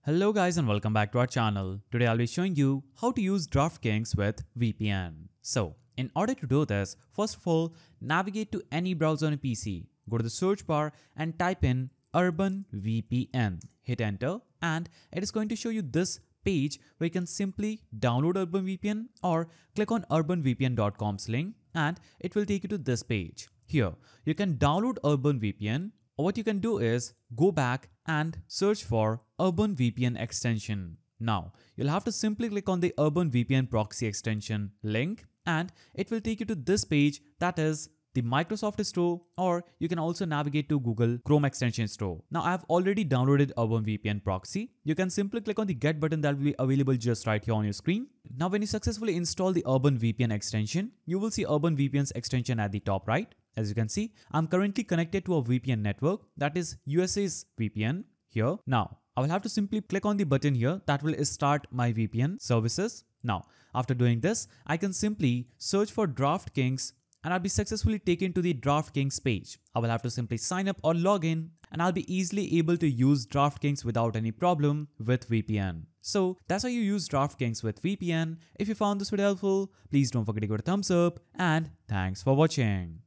Hello guys and welcome back to our channel. Today I'll be showing you how to use Draftkings with VPN. So in order to do this, first of all, navigate to any browser on a PC, go to the search bar and type in Urban VPN. Hit enter and it is going to show you this page where you can simply download Urban VPN or click on urbanvpn.com's link and it will take you to this page. Here you can download Urban VPN. Or what you can do is go back and search for Urban VPN extension. Now, you'll have to simply click on the Urban VPN proxy extension link and it will take you to this page, that is the Microsoft Store, or you can also navigate to Google Chrome extension store. Now, I have already downloaded Urban VPN proxy. You can simply click on the get button that will be available just right here on your screen. Now, when you successfully install the Urban VPN extension, you will see Urban VPN's extension at the top right. As you can see, I'm currently connected to a VPN network, that is USA's VPN here. Now, I will have to simply click on the button here that will start my VPN services. Now, after doing this, I can simply search for Draftkings and I'll be successfully taken to the Draftkings page. I will have to simply sign up or log in and I'll be easily able to use Draftkings without any problem with VPN. So that's how you use Draftkings with VPN. If you found this video helpful, please don't forget to give it a thumbs up and thanks for watching.